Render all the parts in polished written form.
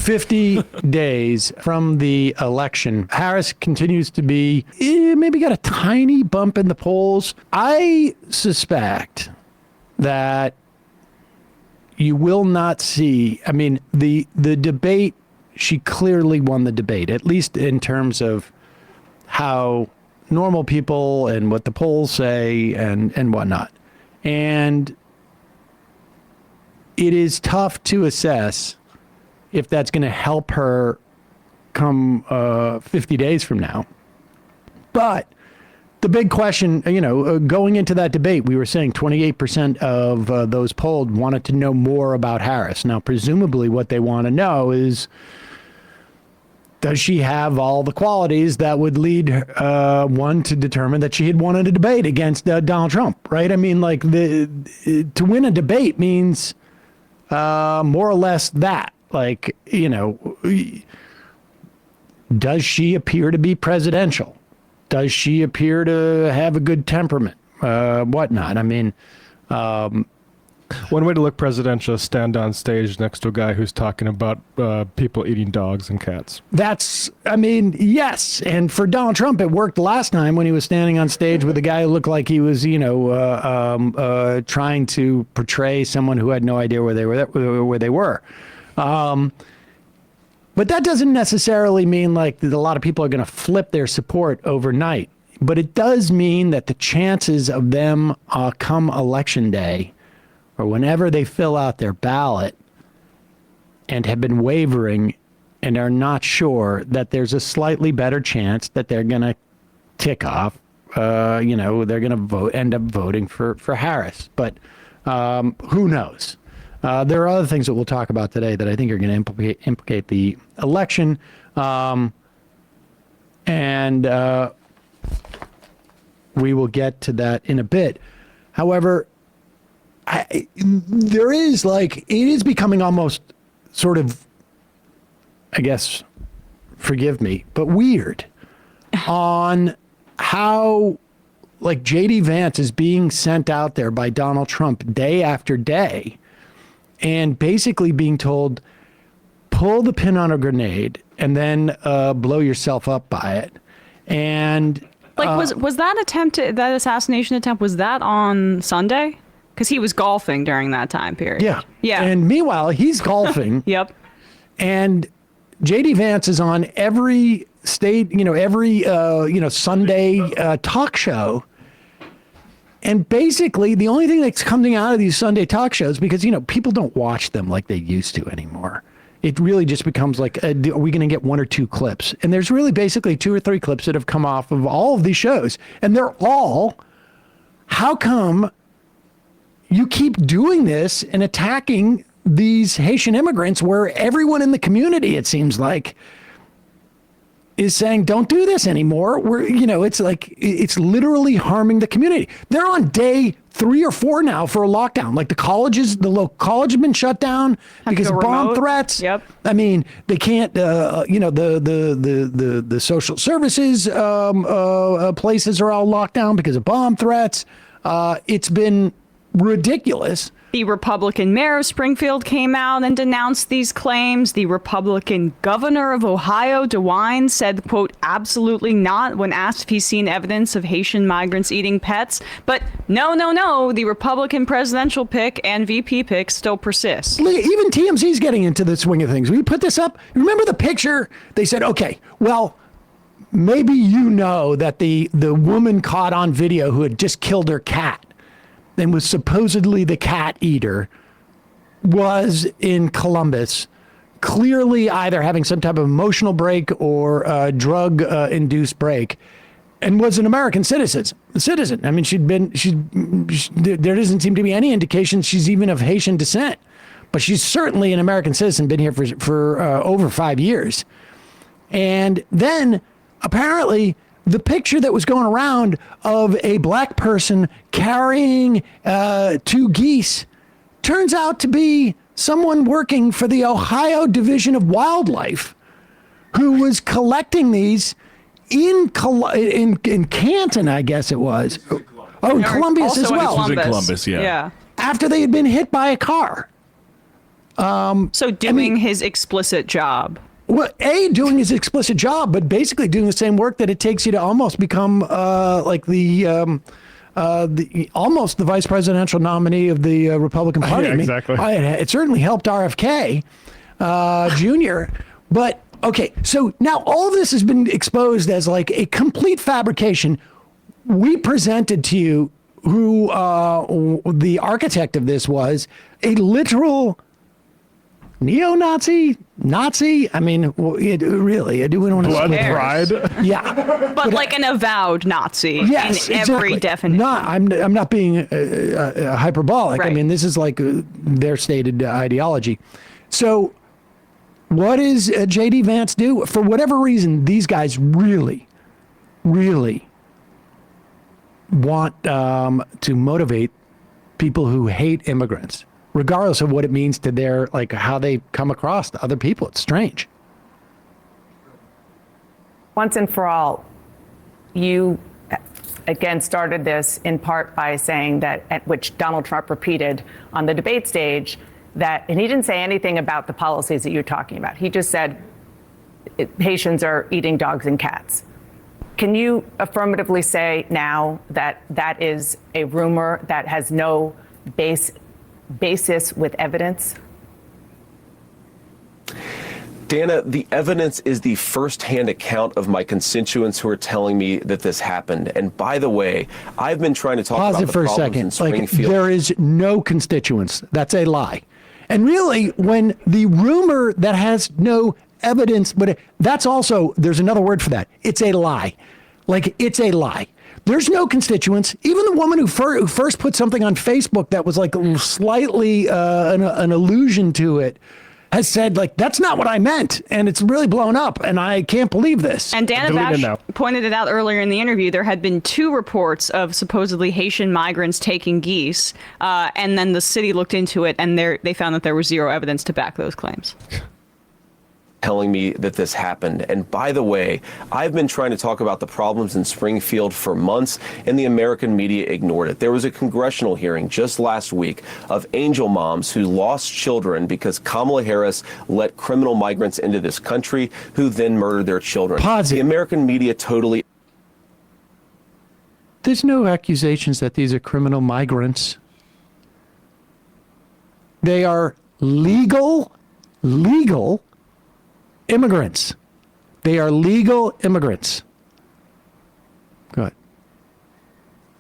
50 days from the election, Harris continues to be maybe got a tiny bump in the polls. I suspect that you will not see, I mean, the debate, she clearly won the debate, at least in terms of how normal people and what the polls say and whatnot. And it is tough to assess if that's going to help her come 50 days from now. But the big question, going into that debate, we were saying 28% of those polled wanted to know more about Harris. Now, presumably what they want to know is, does she have all the qualities that would lead one to determine that she had won a debate against Donald Trump, right? I mean, like, to win a debate means more or less that. Like, does she appear to be presidential? Does she appear to have a good temperament? Whatnot. I mean, one way to look presidential is stand on stage next to a guy who's talking about people eating dogs and cats. Yes. And for Donald Trump, it worked last time when he was standing on stage with a guy who looked like he was, trying to portray someone who had no idea where they were. But that doesn't necessarily mean like that a lot of people are going to flip their support overnight. But it does mean that the chances of them come election day, or whenever they fill out their ballot and have been wavering and are not sure, that there's a slightly better chance that they're going to tick off, they're going to end up voting for Harris. But who knows? There are other things that we'll talk about today that I think are going to implicate the election. And we will get to that in a bit. However, it is becoming almost sort of, I guess, forgive me, but weird on how like J.D. Vance is being sent out there by Donald Trump day after day and basically being told, pull the pin on a grenade and then blow yourself up by it. And like, was that assassination attempt, was that on Sunday? Because he was golfing during that time period. Yeah. And meanwhile, he's golfing. Yep. And J.D. Vance is on every Sunday talk show. And basically, the only thing that's coming out of these Sunday talk shows, because, people don't watch them like they used to anymore. It really just becomes like, are we going to get one or two clips? And there's really basically 2 or 3 clips that have come off of all of these shows. And they're all, how come you keep doing this and attacking these Haitian immigrants where everyone in the community, it seems like, is saying, don't do this anymore. It's literally harming the community. They're on day 3 or 4 now for a lockdown. Like the local college have been shut down because of bomb threats. Yep. I mean, they can't, the social services places are all locked down because of bomb threats. It's been ridiculous. The Republican mayor of Springfield came out and denounced these claims. The Republican governor of Ohio, DeWine, said, quote, absolutely not, when asked if he's seen evidence of Haitian migrants eating pets. But no, the Republican presidential pick and VP pick still persists. Even TMZ's getting into the swing of things. We put this up. Remember the picture? They said, okay, well, maybe that the woman caught on video who had just killed her cat and was supposedly the cat eater, was in Columbus, clearly either having some type of emotional break or drug-induced break, and was an American citizen. I mean, there doesn't seem to be any indication she's even of Haitian descent, but she's certainly an American citizen, been here for over 5 years. And then apparently the picture that was going around of a black person carrying 2 geese turns out to be someone working for the Ohio Division of Wildlife who was collecting these in Canton, I guess it was. Oh, in Columbia as well. This was in Columbus, yeah. After they had been hit by a car. So doing his explicit job. Well, doing his explicit job, but basically doing the same work that it takes you to almost become like almost the vice presidential nominee of the Republican Party. Yeah, exactly. It certainly helped RFK Jr. But okay, so now all this has been exposed as like a complete fabrication. We presented to you who the architect of this was, a literal neo-Nazi, Nazi. I mean, really, I do want to Blood Cares. pride. Yeah, But like an avowed Nazi yes, in exactly. every definition. I'm not being hyperbolic. I Right. mean, this is like their stated ideology. So, what does J.D. Vance do? For whatever reason, these guys really, really want to motivate people who hate immigrants, regardless of what it means to their, like, how they come across to other people. It's strange. Once and for all, you again started this in part by saying that, at which Donald Trump repeated on the debate stage, that, and he didn't say anything about the policies that you're talking about. He just said Haitians are eating dogs and cats. Can you affirmatively say now that that is a rumor that has no basis with evidence? Dana, the evidence is the first-hand account of my constituents who are telling me that this happened. And by the way, I've been trying to talk Pause about it the for a problems in second. Like, Springfield. there is no constituents. That's a lie. And really, when the rumor that has no evidence, but that's also, there's another word for that. It's a lie. Like, it's a lie. There's no constituents. Even the woman who first put something on Facebook that was like slightly an allusion to it has said, like, that's not what I meant. And it's really blown up. And I can't believe this. And Dana Delete it now. Bash pointed it out earlier in the interview. There had been 2 reports of supposedly Haitian migrants taking geese. And then the city looked into it, and they found that there was 0 evidence to back those claims. Telling me that this happened. And by the way, I've been trying to talk about the problems in Springfield for months, and the American media ignored it. There was a congressional hearing just last week of angel moms who lost children because Kamala Harris let criminal migrants into this country who then murdered their children. Pause it. The American media totally... There's no accusations that these are criminal migrants. They are legal immigrants. They are legal immigrants. Go ahead.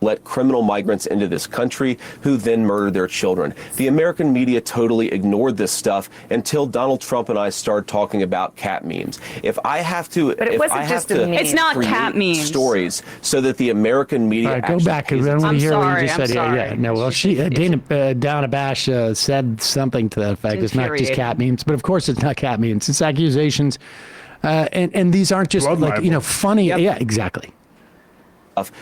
let criminal migrants into this country who then murdered their children. The American media totally ignored this stuff until Donald Trump and I started talking about cat memes. If I have to, But it wasn't just a meme. It's not create cat memes. stories so that the American media All right, go actually back. I pays want to I'm hear what sorry, you just I'm said. Yeah, yeah. sorry. No, well, Dana Bash said something to that effect. It's not just infuriating. cat memes, but of course it's not cat memes. It's accusations, and these aren't just Blood like libel. funny. Yep. Yeah, exactly.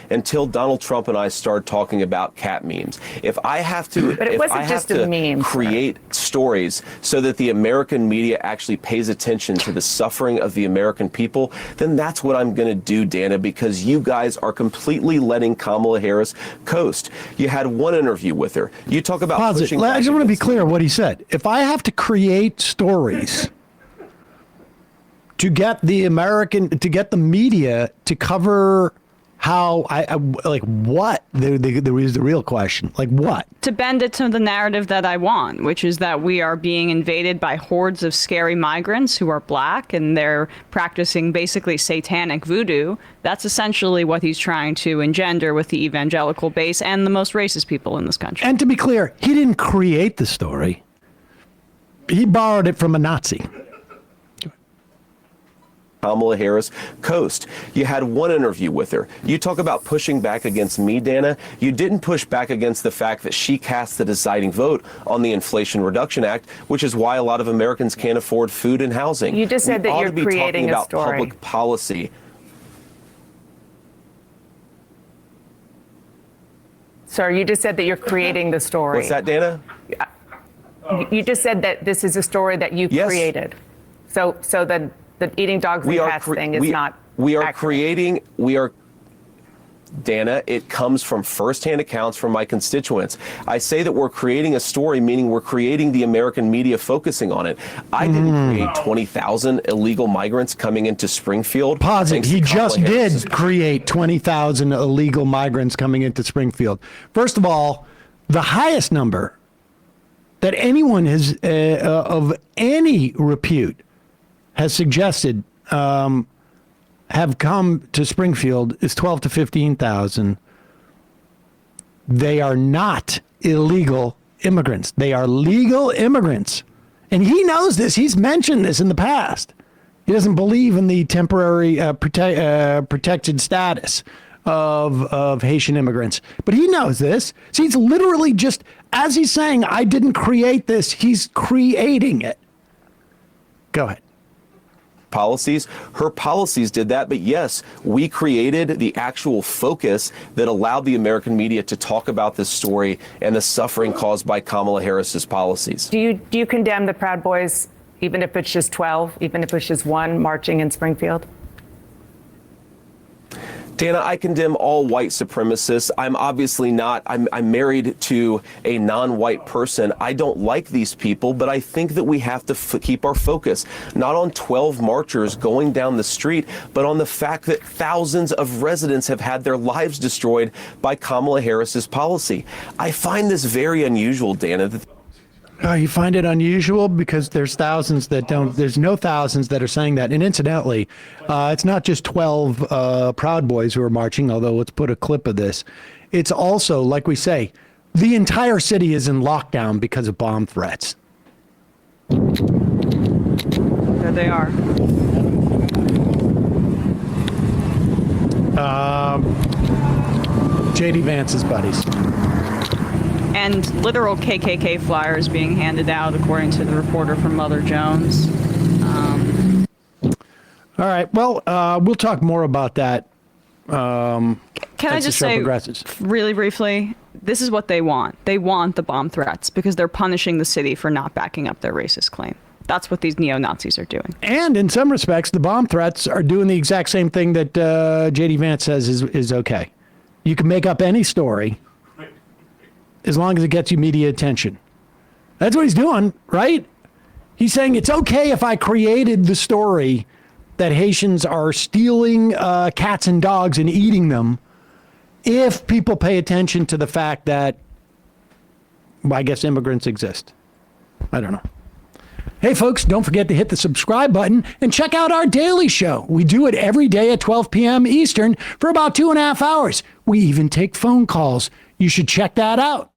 until Donald Trump and I started talking about cat memes. If I have to, But it if wasn't I have just to a meme, sir. create stories so that the American media actually pays attention to the suffering of the American people, then that's what I'm going to do, Dana, because you guys are completely letting Kamala Harris coast. You had one interview with her. You talk about Pause it. pushing I back just want to be against clear what he said. If I have to create stories to get the media to cover how I like what there is the real question, like what? To bend it to the narrative that I want, which is that we are being invaded by hordes of scary migrants who are black and they're practicing basically satanic voodoo. That's essentially what he's trying to engender with the evangelical base and the most racist people in this country. And to be clear, he didn't create the story. He borrowed it from a Nazi. Kamala Harris coast. You had one interview with her. You talk about pushing back against me, Dana. You didn't push back against the fact that she cast the deciding vote on the Inflation Reduction Act, which is why a lot of Americans can't afford food and housing. You just said We that ought you're to be creating talking a about story. public policy. Sir, you just said that you're creating the story. What's that, Dana? You just said that this is a story that you Yes. created. So the eating dogs and cats thing is not we are accurate. creating Dana, it comes from firsthand accounts from my constituents. I say that we're creating a story, meaning we're creating the American media focusing on it. I didn't create 20,000 illegal migrants coming into Springfield. Pause it. thanks to He just Kamala Harris's- did create 20,000 illegal migrants coming into Springfield. First of all, the highest number that anyone has of any repute has suggested have come to Springfield is 12 to 15,000. They are not illegal immigrants. They are legal immigrants. And he knows this. He's mentioned this in the past. He doesn't believe in the temporary protected status of Haitian immigrants. But he knows this. So he's literally just, as he's saying, I didn't create this, he's creating it. Go ahead. Policies. Her policies did that, but yes, we created the actual focus that allowed the American media to talk about this story and the suffering caused by Kamala Harris's policies. Do you condemn the Proud Boys, even if it's just 12, even if it's just one marching in Springfield? Dana, I condemn all white supremacists. I'm obviously not. I'm married to a non-white person. I don't like these people, but I think that we have to keep our focus not on 12 marchers going down the street, but on the fact that thousands of residents have had their lives destroyed by Kamala Harris's policy. I find this very unusual, Dana. You find it unusual because there's thousands that don't, there's no thousands that are saying that. And incidentally, it's not just 12 Proud Boys who are marching, although let's put a clip of this. It's also, like we say, the entire city is in lockdown because of bomb threats. There they are. J.D. Vance's buddies. And literal KKK flyers being handed out, according to the reporter from Mother Jones. All right. Well, we'll talk more about that. Can I as the just show say, progresses. really briefly, this is what they want. They want the bomb threats because they're punishing the city for not backing up their racist claim. That's what these neo-Nazis are doing. And in some respects, the bomb threats are doing the exact same thing that J.D. Vance says is okay. You can make up any story as long as it gets you media attention. That's what he's doing, right? He's saying it's okay if I created the story that Haitians are stealing cats and dogs and eating them if people pay attention to the fact that, well, I guess immigrants exist. I don't know. Hey, folks, don't forget to hit the subscribe button and check out our daily show. We do it every day at 12 p.m. Eastern for about 2.5 hours. We even take phone calls. You should check that out.